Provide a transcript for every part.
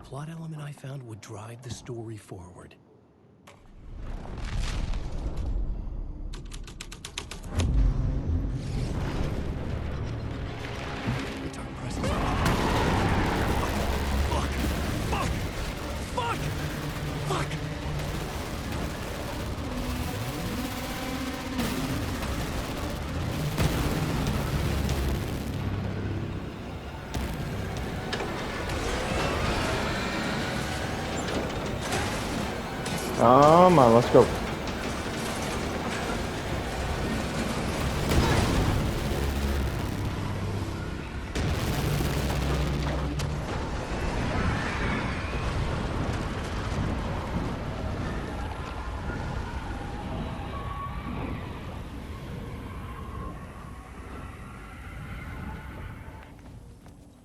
plot element I found would drive the story forward. The dark presence. Fuck! Fuck! Fuck! Fuck! Come on, let's go.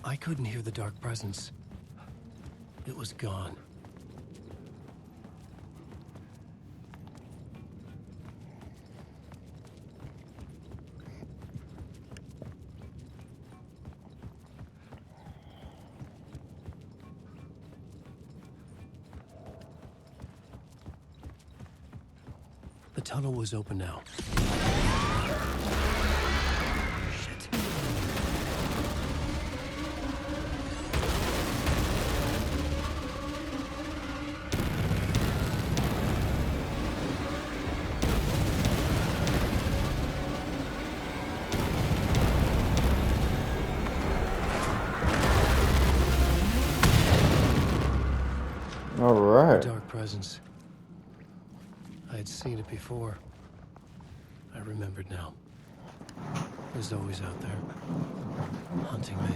I couldn't hear the dark presence. It was gone. The tunnel was open now. Shit. All right. The dark presence. I had seen it before. I remembered now. It was always out there, hunting me.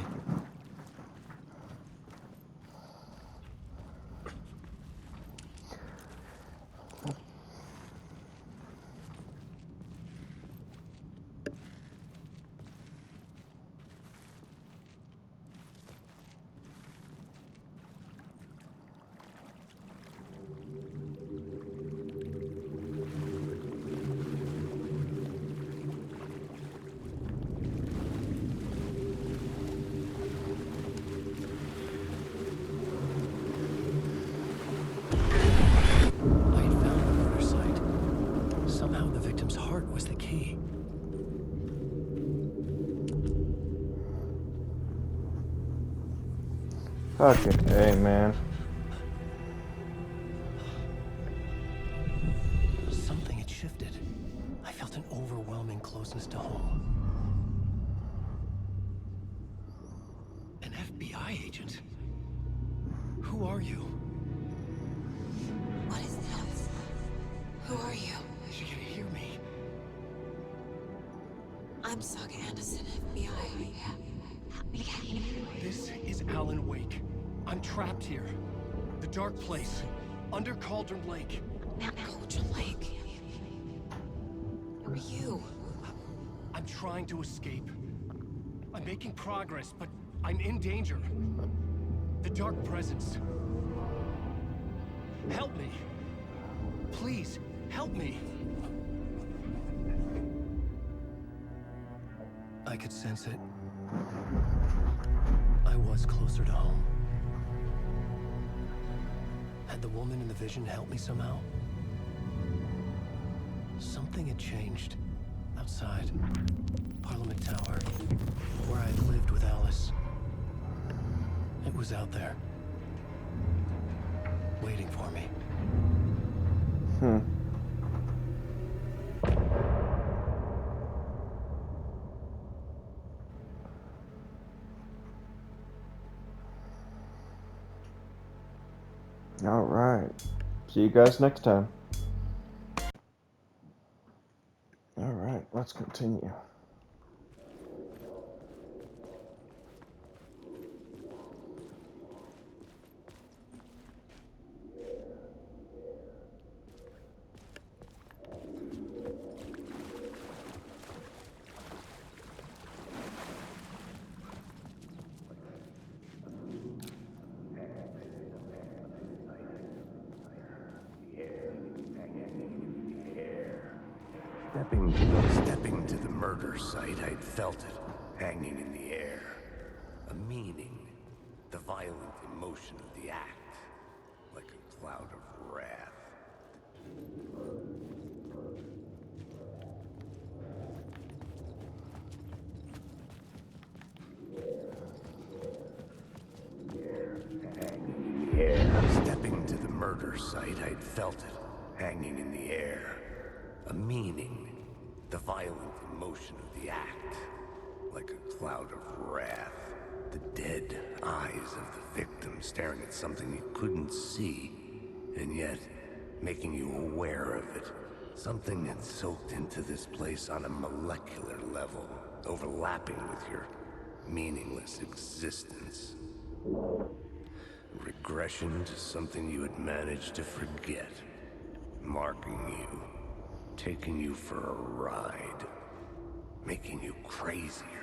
I had found the murder site. Somehow the victim's heart was the key. Fucking hey, man. Something had shifted. I felt an overwhelming closeness to home. An FBI agent? Who are you? What is this? Who are you? She can hear me. I'm Saga Anderson, FBI. This is Alan Wake. I'm trapped here. The dark place. Under Cauldron Lake. Cauldron Lake. Who are you? I'm trying to escape. I'm making progress, but I'm in danger. The dark presence. Help me. Please, help me. I could sense it. I was closer to home. Had the woman in the vision helped me somehow? Something had changed. Outside. Parliament Tower. Where I lived with Alice. It was out there. Waiting for me. All right. See you guys next time. All right, let's continue. Stepping to the murder site, I'd felt it, hanging in the air. A meaning. The violent motion of the act, like a cloud of wrath. Stepping to the murder site, I'd felt it, hanging in the air. A meaning, the violent emotion of the act, like a cloud of wrath. The dead eyes of the victim staring at something you couldn't see, and yet making you aware of it. Something had soaked into this place on a molecular level, overlapping with your meaningless existence. Regression to something you had managed to forget. Marking you. Taking you for a ride. Making you crazier.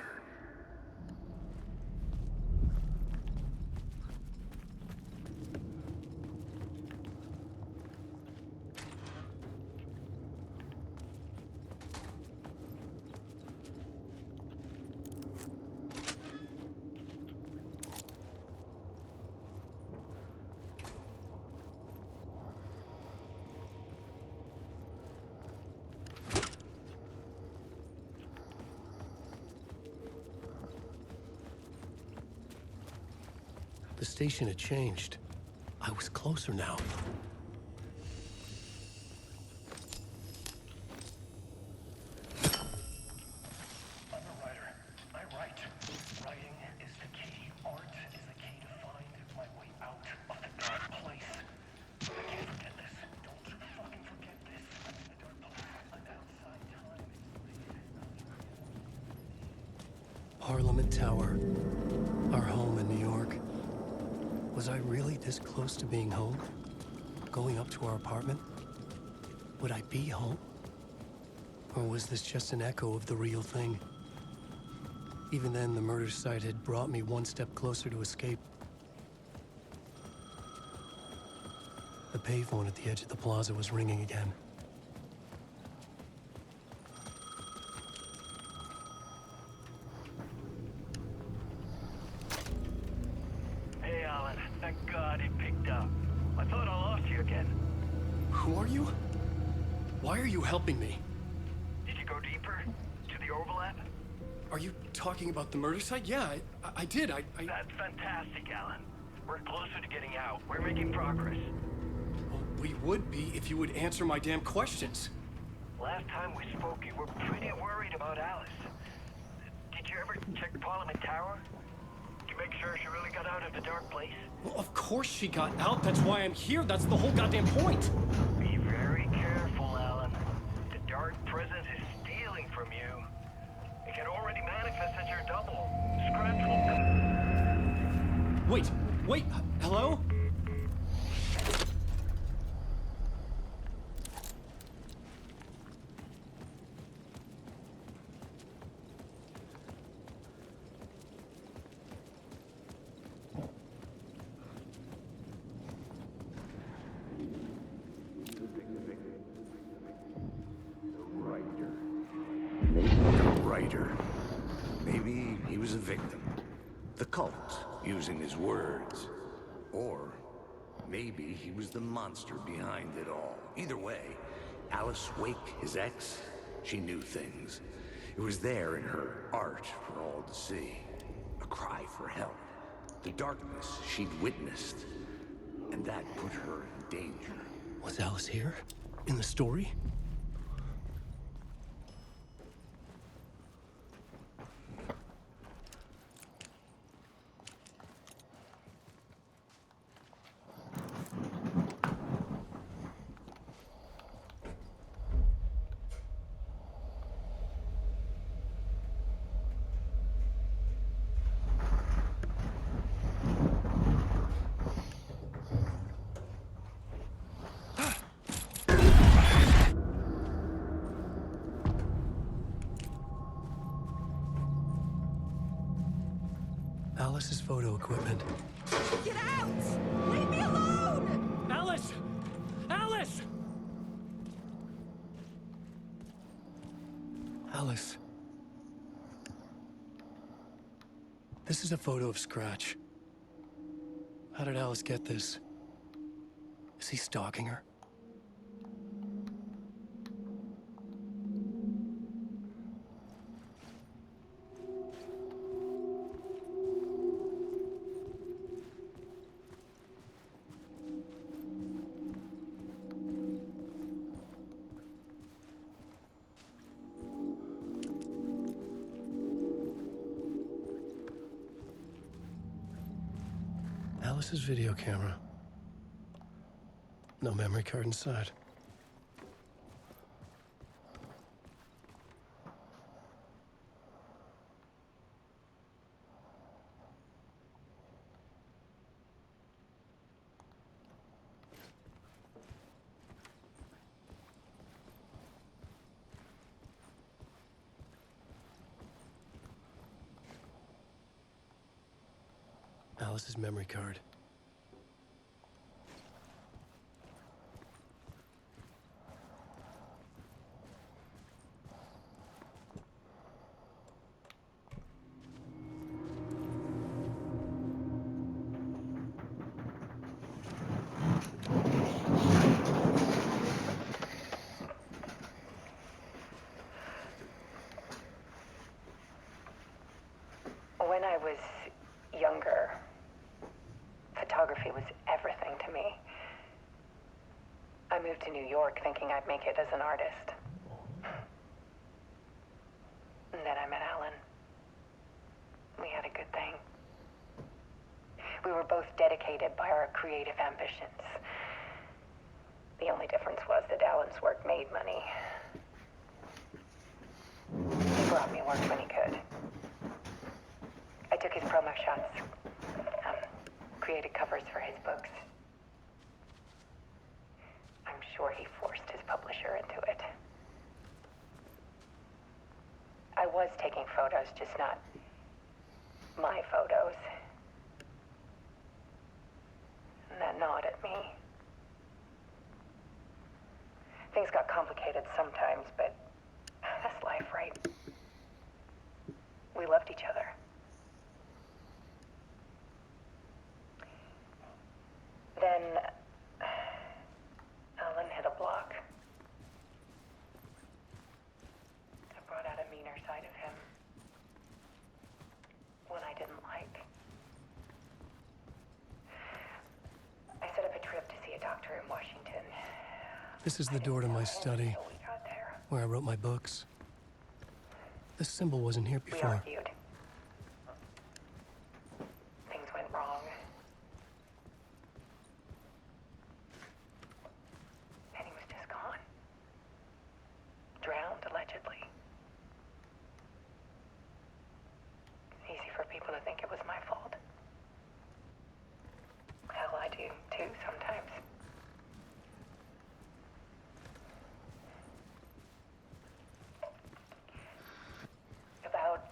The station had changed. I was closer now. I'm a writer. I write. Writing is the key. Art is the key to find my way out of the dark place. I can't forget this. Don't fucking forget this. I'm in the dark place. I'm outside time and space. Parliament Tower. Our home in New York. Was I really this close to being home? Going up to our apartment? Would I be home? Or was this just an echo of the real thing? Even then, the murder site had brought me one step closer to escape. The payphone at the edge of the plaza was ringing again. Hey, Alan. Thank God it picked up. I thought I lost you again. Who are you? Why are you helping me? Did you go deeper? To the overlap? Are you talking about the murder site? Yeah, I did. I... That's fantastic, Alan. We're closer to getting out. We're making progress. Well, we would be if you would answer my damn questions. Last time we spoke, you were pretty worried about Alice. Did you ever check Parliament Tower? To make sure she really got out of the dark place? Well, of course she got out. That's why I'm here. That's the whole goddamn point. Be very careful, Alan. The dark presence is stealing from you. It can already manifest as your double. Scratch will... Wait, hello? Maybe he was a victim. The cult, using his words. Or maybe he was the monster behind it all. Either way, Alice Wake, his ex, she knew things. It was there in her art for all to see. A cry for help. The darkness she'd witnessed. And that put her in danger. Was Alice here? In the story? Alice's photo equipment. Get out! Leave me alone! Alice! Alice! Alice. This is a photo of Scratch. How did Alice get this? Is he stalking her? Alice's video camera. No memory card inside. Alice's memory card. When I was younger, photography was everything to me. I moved to New York thinking I'd make it as an artist. And then I met Alan. We had a good thing. We were both dedicated by our creative ambitions. The only difference was that Alan's work made money. He brought me work when he could. I took his promo shots, created covers for his books. I'm sure he forced his publisher into it. I was taking photos, just not my photos. And that gnawed at me. Things got complicated sometimes, but that's life, right? We loved each other. Then Alan hit a block. I brought out a meaner side of him. One I didn't like. I set up a trip to see a doctor in Washington. This is the door to my study, Until we got there. where I wrote my books. This symbol wasn't here We before. argued. Things went wrong. And he was just gone. Drowned, allegedly. It's easy for people to think it was my fault. Hell, I do too sometimes. About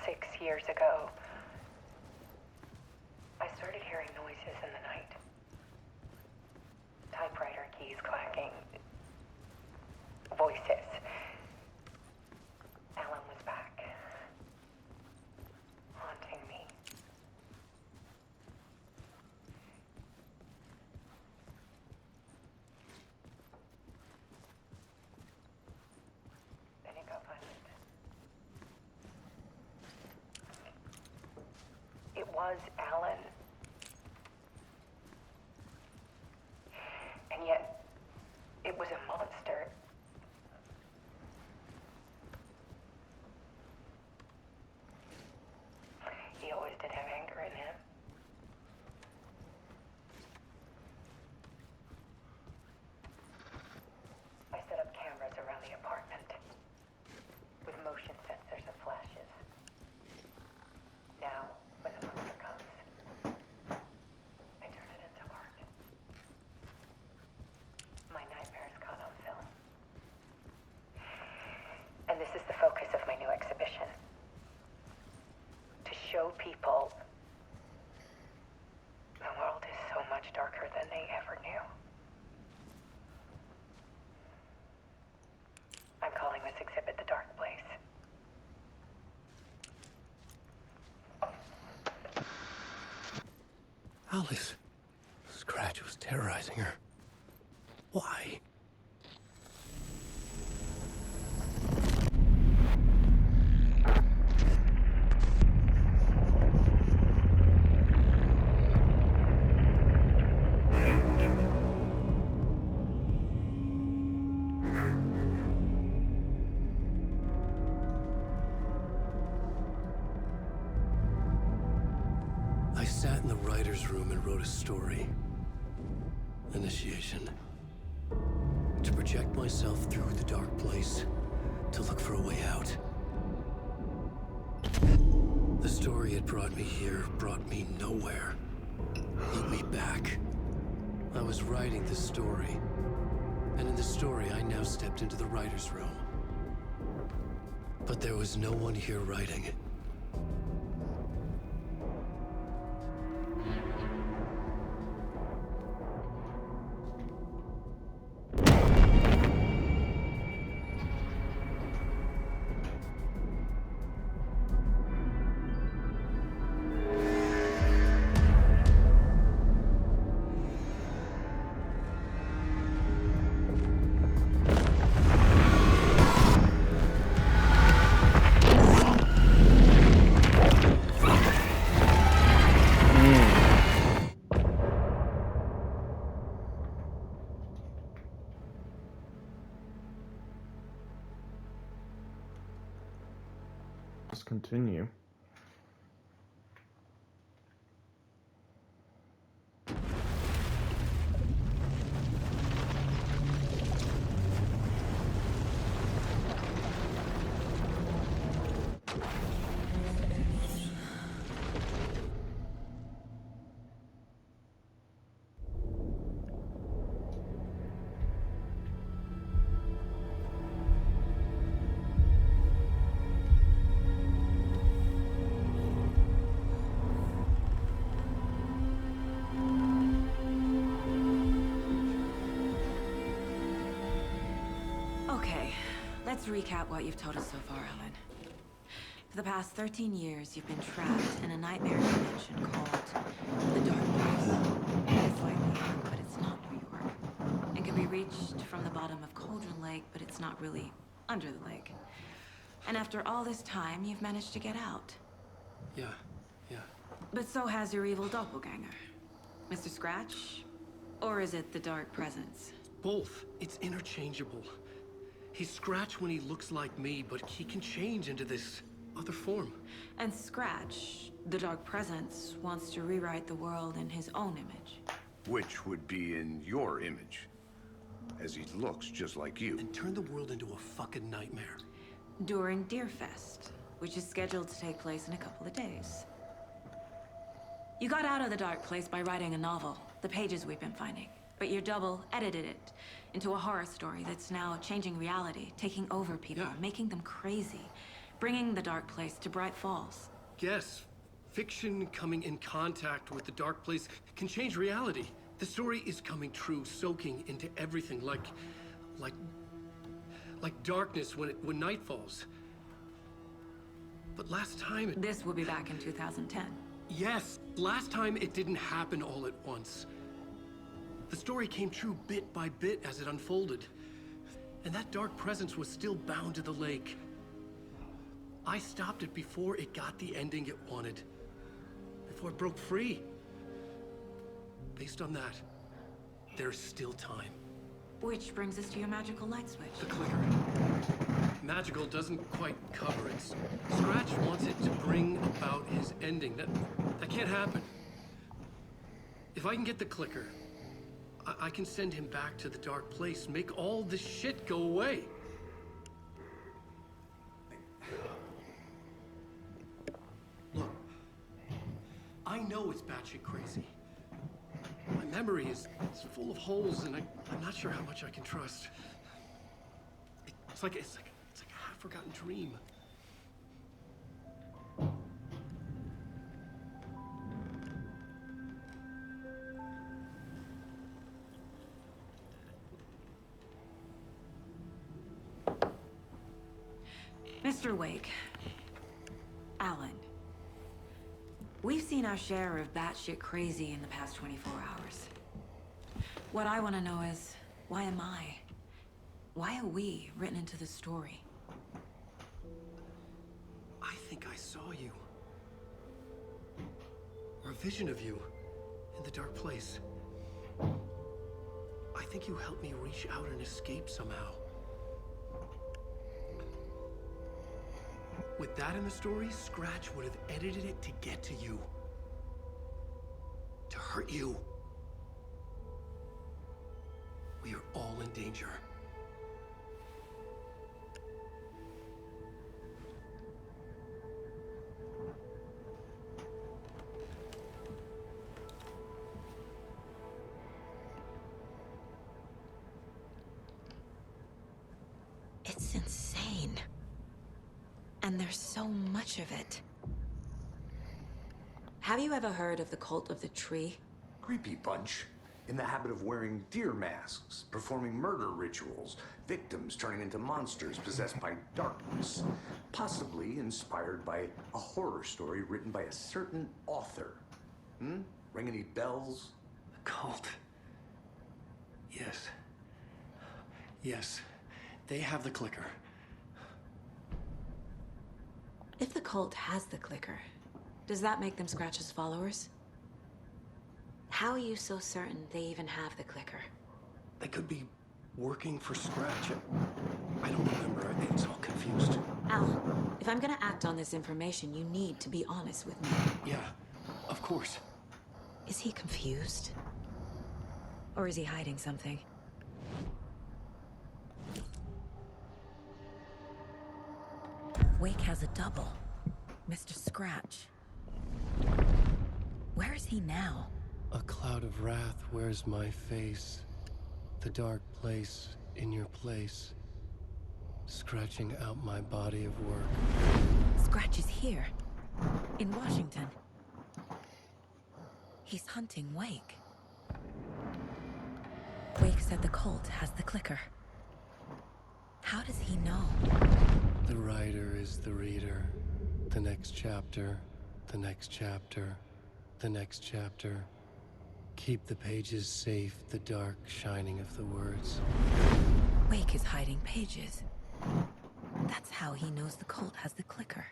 6 years ago, I started hearing noises in the night. Typewriter keys clacking. Voices. Alan was back. Haunting me. Then it got violent. It was Alan. And yet, it was a monster. He always did have anger in him. I set up cameras around the apartment with motion sensors and flashes. Now, when the monster comes, I turn it into art. My nightmares caught on film. And this is the focus of my new exhibition. To show people the world is so much darker than they ever knew. I'm calling this exhibit The Dark Place. Alice. Scratch was terrorizing her. Why? I sat in the writer's room and wrote a story. Initiation. To project myself through the dark place, to look for a way out. The story had brought me here, brought me nowhere. Looked me back. I was writing the story. And in the story, I now stepped into the writer's room. But there was no one here writing it. Let's continue. Okay, let's recap what you've told us so far, Alan. For the past 13 years, you've been trapped in a nightmare dimension called the Dark Place. It's like New York, but it's not New York. It can be reached from the bottom of Cauldron Lake, but it's not really under the lake. And after all this time, you've managed to get out. Yeah. But so has your evil doppelganger. Mr. Scratch? Or is it the Dark Presence? Both. It's interchangeable. He's Scratch when he looks like me, but he can change into this other form. And Scratch, the Dark Presence, wants to rewrite the world in his own image. Which would be in your image, as he looks just like you. And turn the world into a fucking nightmare. During Deerfest, which is scheduled to take place in a couple of days. You got out of the Dark Place by writing a novel, the pages we've been finding. But your double edited it into a horror story that's now changing reality, taking over people, Yeah. making them crazy, bringing the Dark Place to Bright Falls. Yes, fiction coming in contact with the dark place can change reality. The story is coming true, soaking into everything like darkness when night falls. But last time This will be back in 2010. yes, last time it didn't happen all at once. The story came true bit by bit as it unfolded. And that dark presence was still bound to the lake. I stopped it before it got the ending it wanted. Before it broke free. Based on that, there's still time. Which brings us to your magical light switch. The clicker. Magical doesn't quite cover it. Scratch wants it to bring about his ending. That can't happen. If I can get the clicker, I can send him back to the dark place, make all this shit go away. Look, I know it's batshit crazy. My memory is full of holes, and I'm not sure how much I can trust. It's like a half-forgotten dream. Mr. Wake. Alan. We've seen our share of batshit crazy in the past 24 hours. What I want to know is, why am I? Why are we written into the story? I think I saw you. Or a vision of you in the dark place. I think you helped me reach out and escape somehow. With that in the story, Scratch would have edited it to get to you. To hurt you. We are all in danger. It's insane. And there's so much of it. Have you ever heard of the Cult of the Tree? Creepy bunch. In the habit of wearing deer masks, performing murder rituals, victims turning into monsters possessed by darkness. Possibly inspired by a horror story written by a certain author. Ring any bells? The cult. Yes. Yes. They have the clicker. If the cult has the clicker, does that make them Scratch's followers? How are you so certain they even have the clicker? They could be working for Scratch. I don't remember. It's all confused. Al, if I'm gonna act on this information, you need to be honest with me. Yeah, of course. Is he confused? Or is he hiding something? Wake has a double. Mr. Scratch. Where is he now? A cloud of wrath wears my face. The dark place in your place. Scratching out my body of work. Scratch is here. In Washington. He's hunting Wake. Wake said the cult has the clicker. How does he know? The writer is the reader. The next chapter, the next chapter, the next chapter. Keep the pages safe, the dark shining of the words. Wake is hiding pages. That's how he knows the cult has the clicker.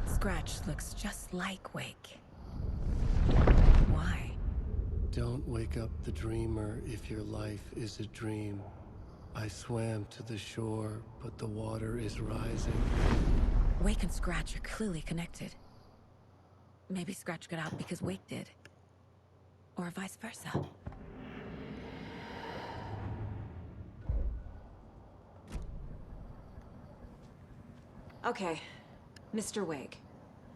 Scratch looks just like Wake. Why? Don't wake up the dreamer if your life is a dream. I swam to the shore, but the water is rising. Wake and Scratch are clearly connected. Maybe Scratch got out because Wake did. Or vice versa. Okay, Mr. Wake.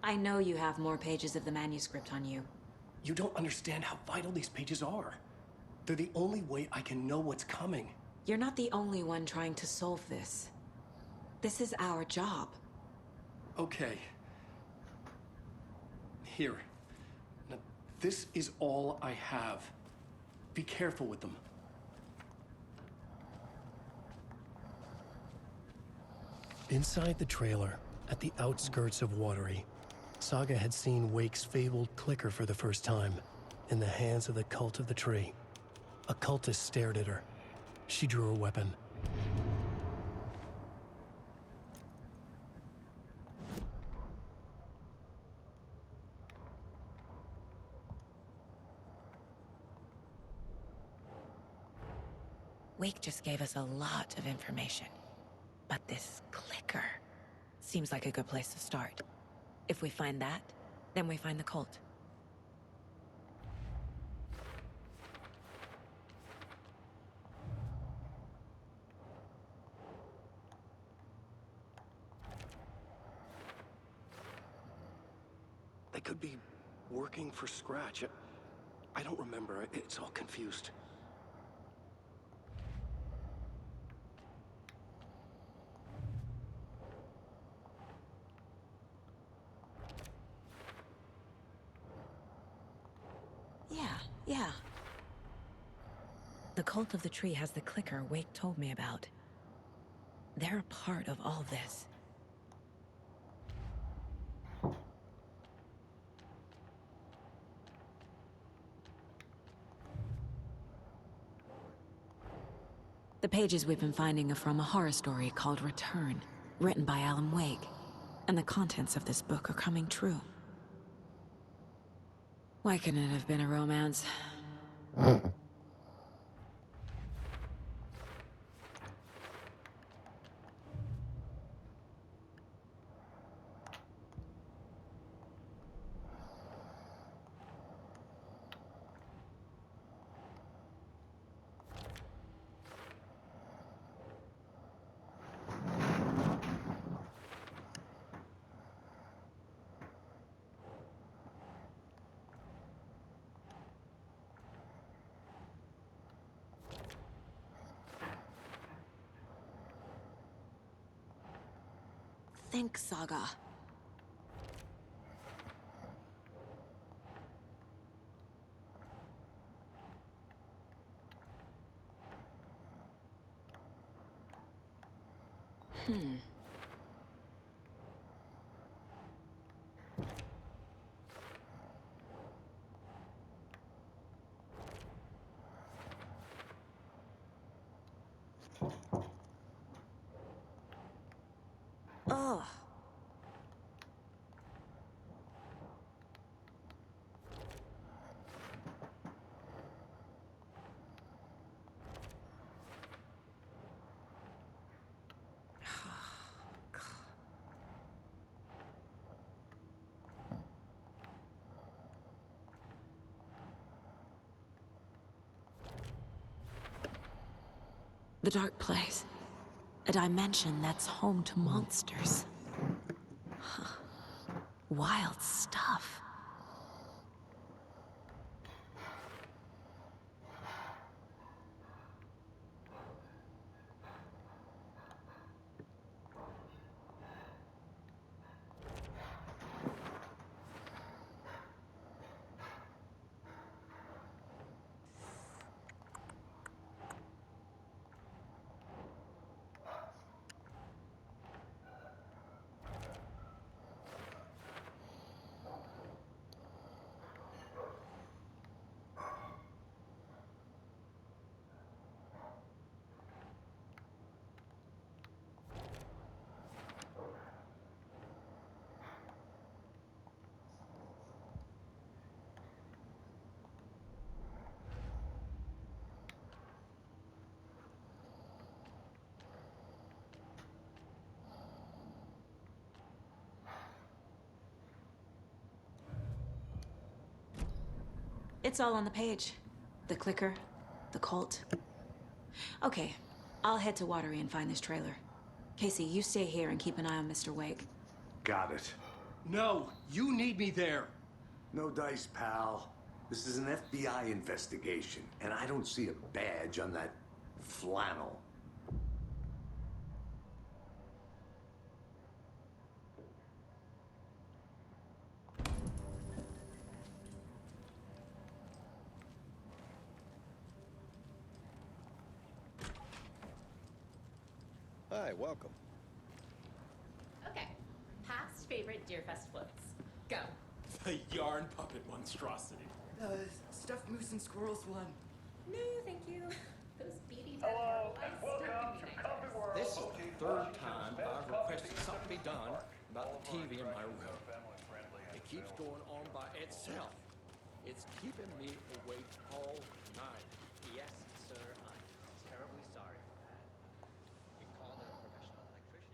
I know you have more pages of the manuscript on you. You don't understand how vital these pages are. They're the only way I can know what's coming. You're not the only one trying to solve this. This is our job. Okay. Here. Now, this is all I have. Be careful with them. Inside the trailer, at the outskirts of Watery, Saga had seen Wake's fabled clicker for the first time, in the hands of the Cult of the Tree. A cultist stared at her. She drew her weapon. Wake just gave us a lot of information. But this clicker seems like a good place to start. If we find that, then we find the cult. They could be working for Scratch. I don't remember. It's all confused. Yeah. The Cult of the Tree has the clicker Wake told me about. They're a part of all this. The pages we've been finding are from a horror story called Return, written by Alan Wake. And the contents of this book are coming true. Why couldn't it have been a romance? Think, Saga. Ugh. The Dark Place. A dimension that's home to monsters. Huh. Wild stuff. It's all on the page. The clicker, the cult. Okay, I'll head to Watery and find this trailer. Casey, you stay here and keep an eye on Mr. Wake. Got it. No, you need me there. No dice, pal. This is an FBI investigation, and I don't see a badge on that flannel. Hi, welcome. Okay. Past favorite Deerfest floats. Go. The yarn puppet monstrosity. Stuffed moose and squirrels one. No, thank you. Those beady dead This is the third time I've requested something be done about the TV in my room. It keeps going on by itself. It's keeping me awake all night. Yes, sir, I'm terribly sorry for that. You can call in a professional electrician.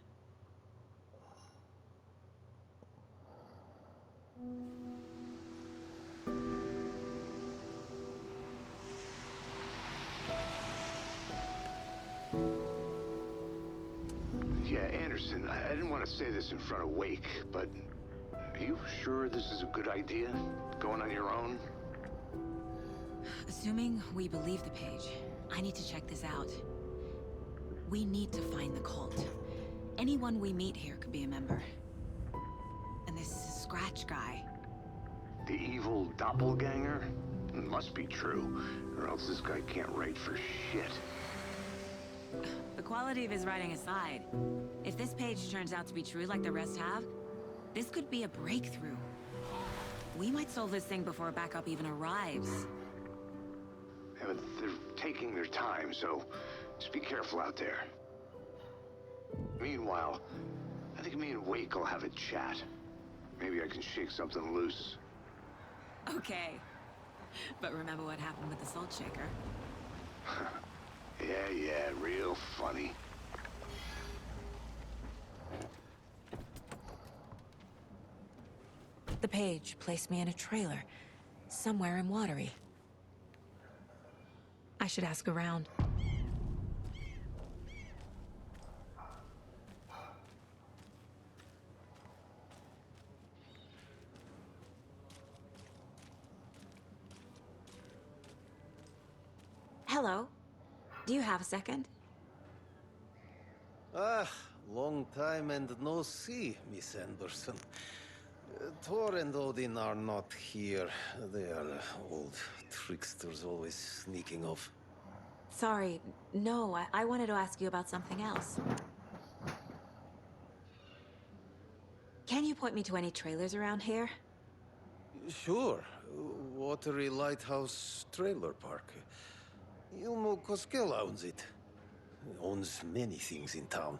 Yeah, Anderson, I didn't want to say this in front of Wake, but are you sure this is a good idea? Going on your own? Assuming we believe the page, I need to check this out. We need to find the cult. Anyone we meet here could be a member. And this Scratch guy. The evil doppelganger? It must be true, or else this guy can't write for shit. The quality of his writing aside, if this page turns out to be true like the rest have, this could be a breakthrough. We might solve this thing before backup even arrives. Yeah, but they're taking their time, so Just be careful out there. Meanwhile, I think me and Wake will have a chat. Maybe I can shake something loose. Okay. But remember what happened with the Salt Shaker? Yeah, real funny. The page placed me in a trailer, somewhere in Watery. I should ask around. Hello. Do you have a second? Ah, long time and no see, Miss Anderson. Thor and Odin are not here. They are old tricksters always sneaking off. Sorry, no, I wanted to ask you about something else. Can you point me to any trailers around here? Sure. Watery Lighthouse Trailer Park. Ilmo Koskela owns it. Owns many things in town.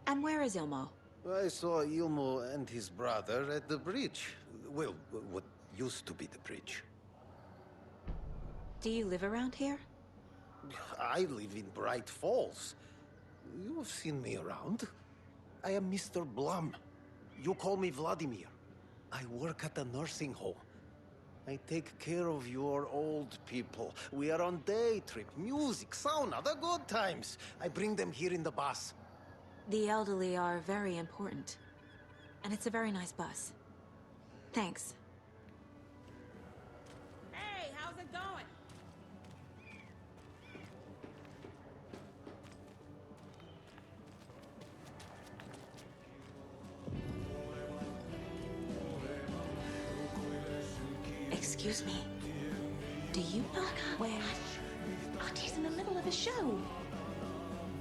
And where is Ilmo? I saw Ilmo and his brother at the bridge. Well, what used to be the bridge. Do you live around here? I live in Bright Falls. You have seen me around. I am Mr. Blum. You call me Vladimir. I work at a nursing home. I take care of your old people. We are on day trip, music, sauna, the good times. I bring them here in the bus. The elderly are very important. And it's a very nice bus. Thanks. Hey, how's it going? Excuse me. Do you know where... Auntie in the middle of a show.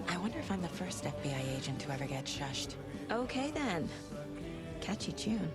I wonder if I'm the first FBI agent to ever get shushed. Okay then. Catchy tune.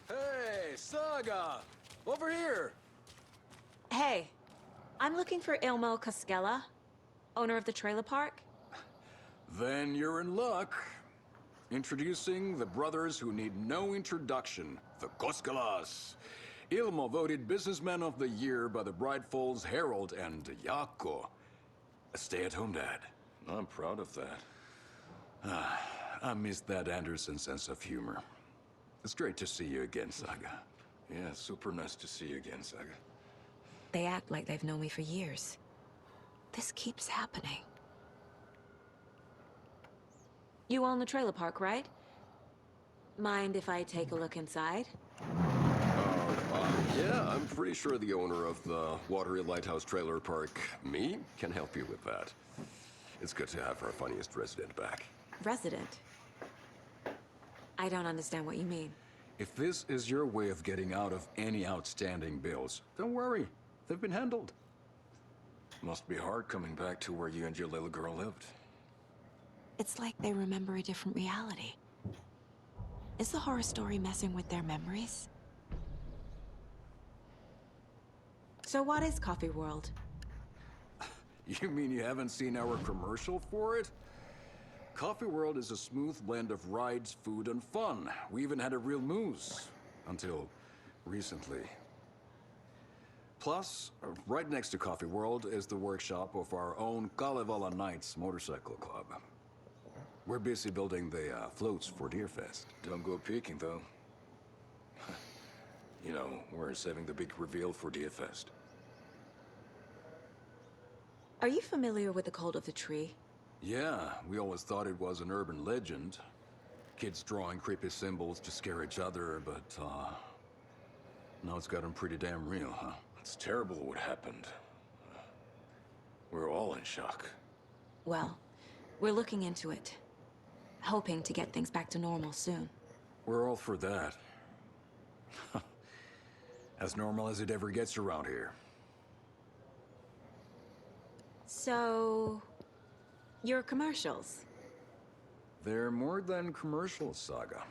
Hey, Saga! Over here! Hey, I'm looking for Ilmo Koskela, owner of the trailer park. Then you're in luck. Introducing the brothers who need no introduction, the Koskelas. Ilmo voted Businessman of the Year by the Bright Falls Herald, and Jaakko, a stay-at-home dad. I'm proud of that. I missed that Anderson sense of humor. It's great to see you again, Saga. Yeah, super nice to see you again, Saga. They act like they've known me for years. This keeps happening. You own the trailer park, right? Mind if I take a look inside? Yeah, I'm pretty sure the owner of the Watery Lighthouse Trailer Park, me, can help you with that. It's good to have our funniest resident back. Resident? I don't understand what you mean. If this is your way of getting out of any outstanding bills, don't worry. They've been handled. Must be hard coming back to where you and your little girl lived. It's like they remember a different reality. Is the horror story messing with their memories? So what is Coffee World? You mean you haven't seen our commercial for it? Coffee World is a smooth blend of rides, food, and fun. We even had a real moose. Until recently. Plus, right next to Coffee World is the workshop of our own Kalevala Knights Motorcycle Club. We're busy building the floats for Deerfest. Don't go peeking, though. You know, we're saving the big reveal for Deerfest. Are you familiar with the Cult of the Tree? Yeah, we always thought it was an urban legend. Kids drawing creepy symbols to scare each other, but, now it's gotten pretty damn real, huh? It's terrible what happened. We're all in shock. Well, we're looking into it. Hoping to get things back to normal soon. We're all for that. As normal as it ever gets around here. So... your commercials? They're more than commercials, Saga.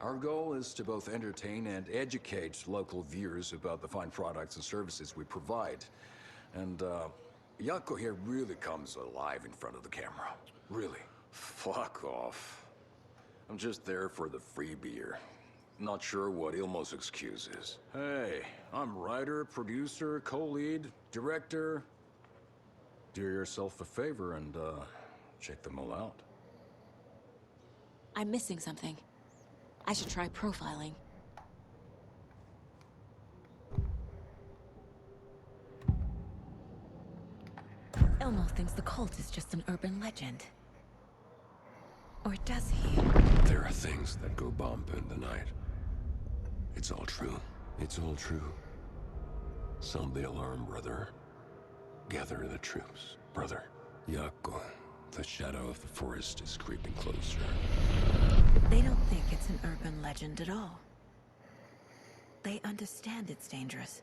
Our goal is to both entertain and educate local viewers about the fine products and services we provide. And, Yako here really comes alive in front of the camera. Really. Fuck off. I'm just there for the free beer. Not sure what Ilmo's excuse is. Hey, I'm writer, producer, co-lead, director. Do yourself a favor and, check them all out. I'm missing something. I should try profiling. Ilmo thinks the cult is just an urban legend. Or does he? There are things that go bump in the night. It's all true. It's all true. Sound the alarm, brother. Gather the troops, brother. Yako, the shadow of the forest is creeping closer. They don't think it's an urban legend at all. They understand it's dangerous.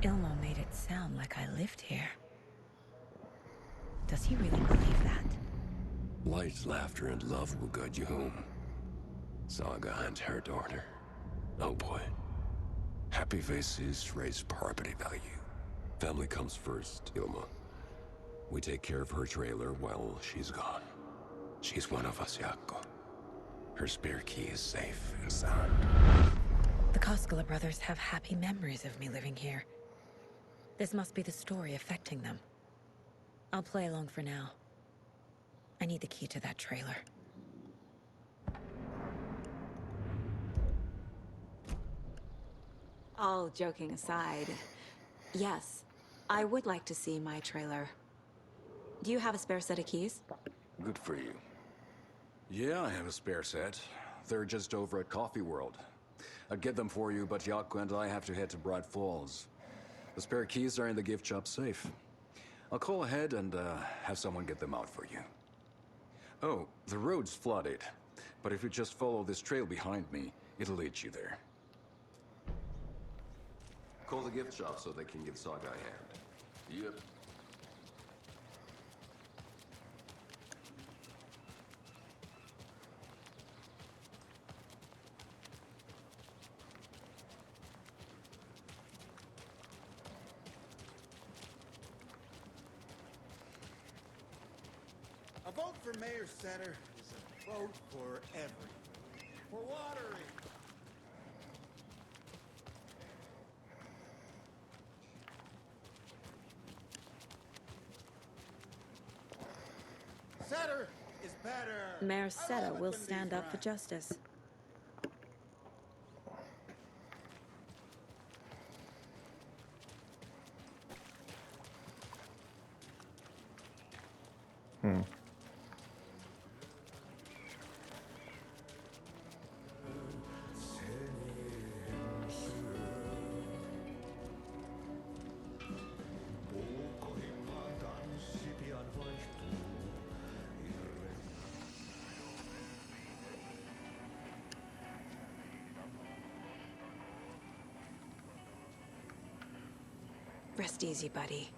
Ilmo made it sound like I lived here. Does he really believe that? Light, laughter, and love will guide you home. Saga and her daughter. Oh boy. Happy faces raise property value. Family comes first, Ilma. We take care of her trailer while she's gone. She's one of us, Yako. Her spare key is safe and sound. The Koskela brothers have happy memories of me living here. This must be the story affecting them. I'll play along for now. I need the key to that trailer. All joking aside, yes, I would like to see my trailer. Do you have a spare set of keys? Good for you. Yeah, I have a spare set. They're just over at Coffee World. I'd get them for you, but Yako and I have to head to Bright Falls. The spare keys are in the gift shop safe. I'll call ahead and have someone get them out for you. Oh, the road's flooded, but if you just follow this trail behind me, it'll lead you there. Call the gift shop so they can give Saga a hand. Yep. A vote for Mayor Setter is a vote for everything. For watering. Setter is better. Mayor I Seta love it will when stand these up for rhyme. justice. Rest easy, buddy.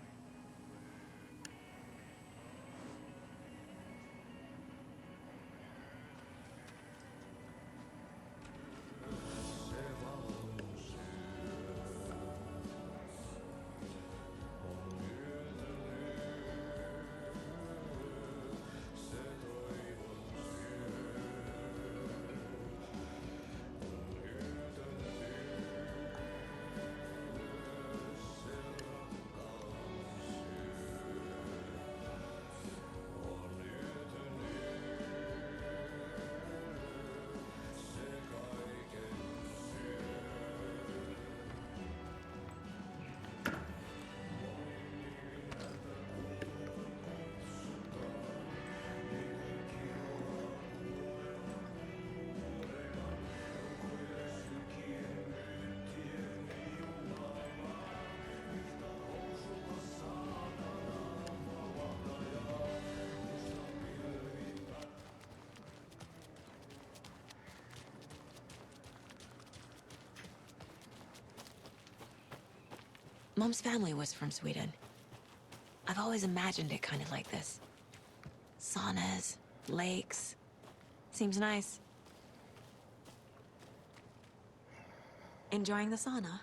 Mom's family was from Sweden. I've always imagined it kind of like this. Saunas, lakes. Seems nice. Enjoying the sauna?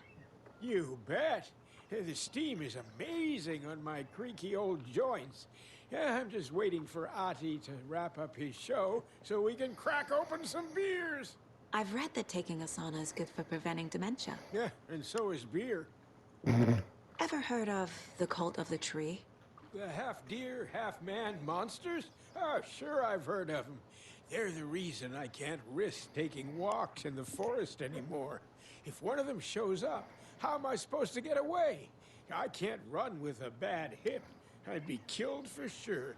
You bet. The steam is amazing on my creaky old joints. I'm just waiting for Ati to wrap up his show so we can crack open some beers. I've read that taking a sauna is good for preventing dementia. Yeah, and so is beer. Ever heard of the Cult of the Tree? The half-deer, half-man monsters? Oh, sure I've heard of them. They're the reason I can't risk taking walks in the forest anymore. If one of them shows up, how am I supposed to get away? I can't run with a bad hip. I'd be killed for sure.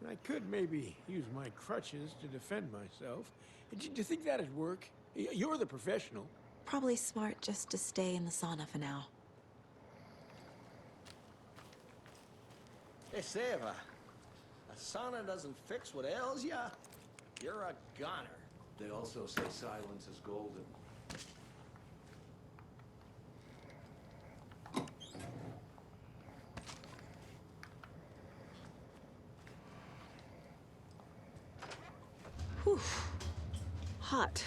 I could maybe use my crutches to defend myself. Do you think that'd work? You're the professional. Probably smart just to stay in the sauna for now. Hey, Seva. A sauna doesn't fix what ails ya? You're a goner. They also say silence is golden. Whew. Hot.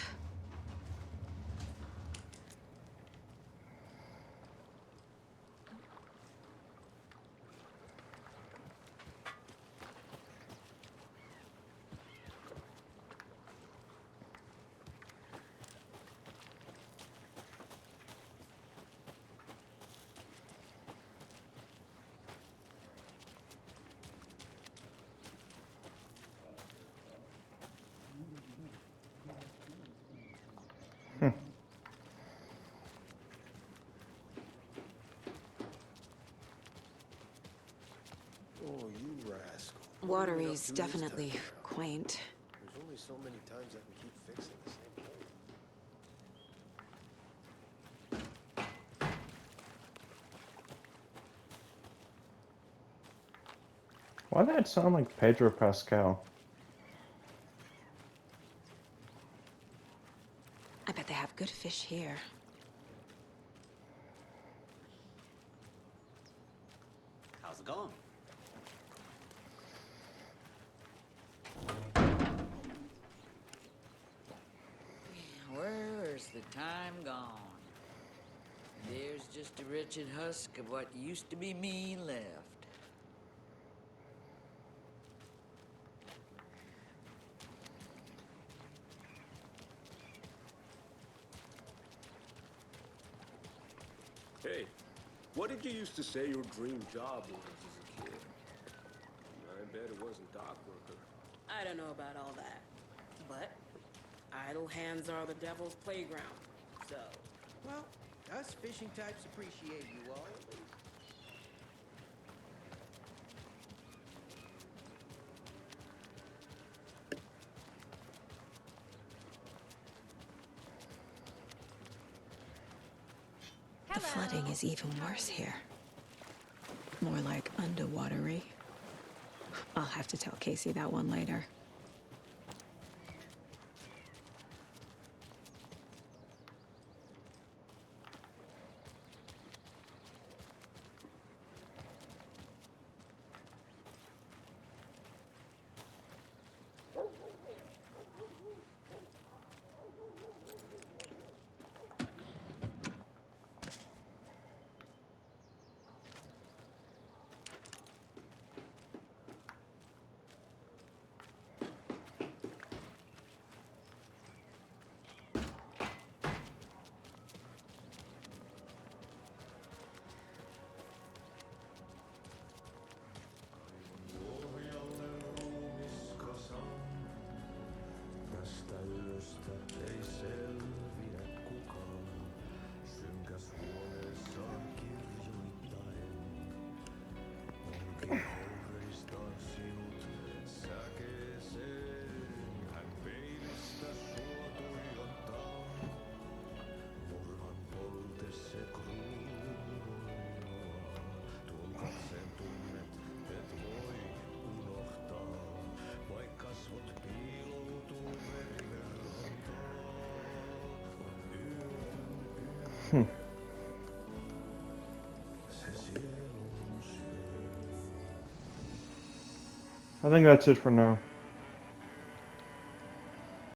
Oh, you rascal. Watery's definitely quaint. There's only so many times I can keep fixing the same hole. Why did that sound like Pedro Pascal? I bet they have good fish here. How's it going? Where's the time gone? There's just a wretched husk of what used to be me left. Hey, what did you used to say your dream job was as a kid? I bet it wasn't dock worker. I don't know about all that. But idle hands are the devil's playground. So, Well, us fishing types appreciate you all. The flooding is even worse here. More like underwatery. I'll have to tell Casey that one later. I think that's it for now.